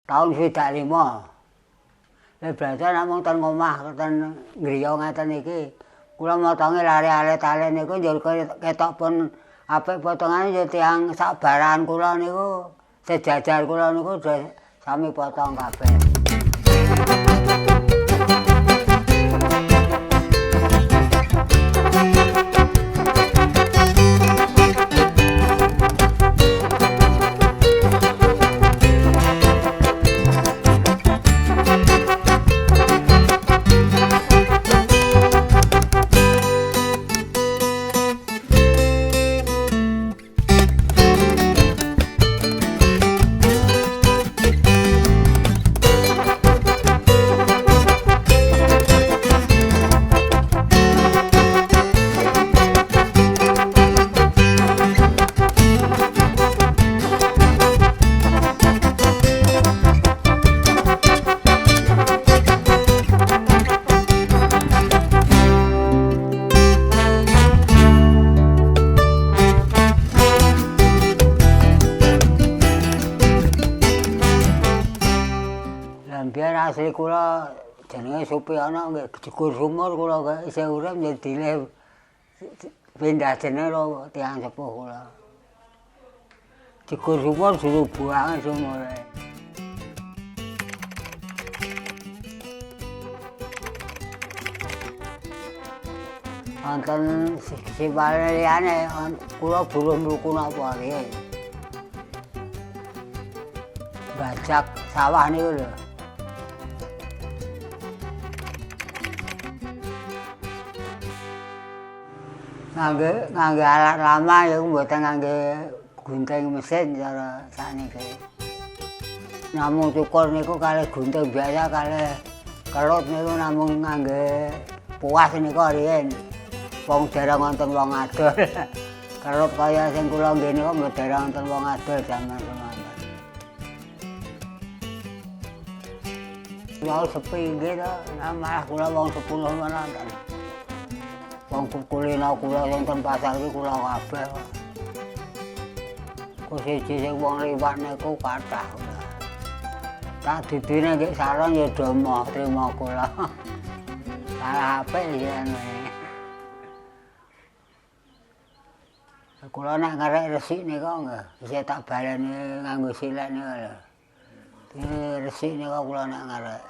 Tahun 2005. Nek belajar namung ten omah ten griya ngeten iki. Kula motonge lare alit-alit niku njur ketok pun apik potongane ya tiyang sak barangan kula niku sejajar kula niku sami potong kabeh. Biyen asli kula jenenge Supiono nggih jegur sumur kula isih urip nggih dilih pindah jeneng karo tiyang sepuh kula. Jegur sumur juru buange sumure. Wonten sipale liyane kula buruh mluku napa riyen. Bajak sawah niku lho. Ngangge alat lama ya mboten ngangge gunting mesin cara sakniki. Namung cukur niku kalih gunting biasa kalih kelut niku namung ngangge puas niku riyen. Wong dereng wonten wong adol. Kelut kaya sing kula nggih niku mboten dereng wonten wong adol jaman semanten. Wau sepi nggih to, malah kula wong 10 menonton. Wong kulino kula sing ten pasar iki kula kabeh. Ku siji sing wong liwat niku kathah. Tak didine nggih sareng ya do moh trima kula. Salah apik yen. Kula nek ngerek resik nika nggih, isih tak baleni nganggo silek nika lho. Ini resik nika kula nek ngerek.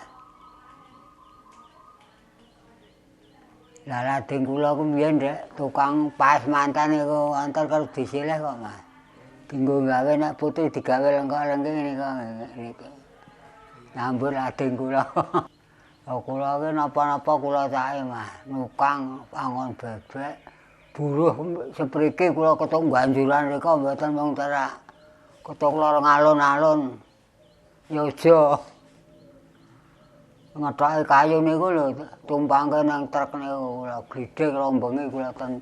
Lah lading kula ku mbiyen Dek, tukang pas mantan niku wonten karo disilih kok, Mas. Dinggo gawe nek putih digawe lengkok-lengking nika niki. Nyambut lading kula. Lah kula ki napa-napa kula sae, Mas. Nukang angon bebek. Buruh sepriki kula ketuk banjuran rika mboten mung terak. Ketuk lorong alun-alun. Ya aja. Ngetoke kayu niku lho tumpangke nang truk niku kula glidhik rombonge kula ten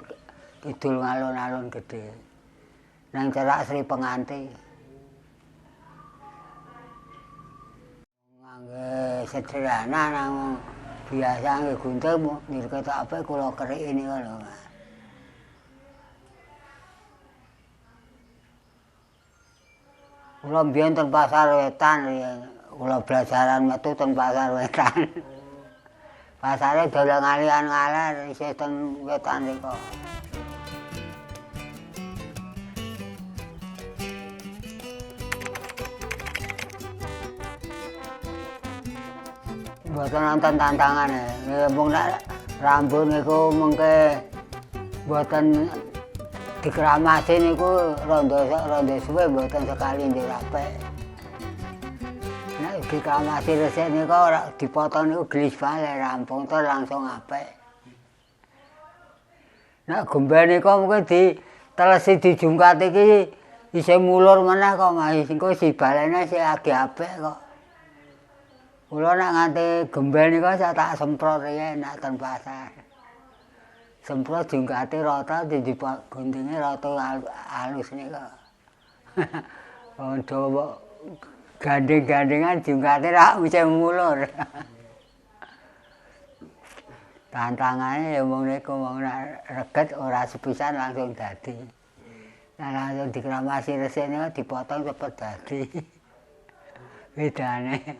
kidul alun-alun gedhe. Nang cerak Sri Penganti. Ngangge sederhana nang biasa nggih gunting nir ketok apik kula keriki niku lho, Mas. Kula mbiyen ten Pasar Wetan riyen. Kula belajaran metu ten Pasar Wetan. Pasare dalan ngalian-ngaler isih ten wetan rika. Mboten nonton tantangane. Mung nek rambut niku mengke mboten dikramasi niku rondo suwe mboten sekali njuk apik. Nek dikramasi resik niku ora dipotong niku gelis bae rampung to langsung apik. Nek gemben niku mungkin ditelesi dijungkat iki isih mulur meneh kok Mas. Engko si balene sih agih apik kok. Kula nek nganti gemben niku sak tak semprot riyen nek ten pasar. Semprot jungkate rata guntinge rata alus niku. Dawa gandeng-gandengan jungkate ra isih mulur. Tantangane ya mung niku wong reget ora sepisan langsung dadi. Nah langsung dikramasi resik niku dipotong cepet dadi. Bedane.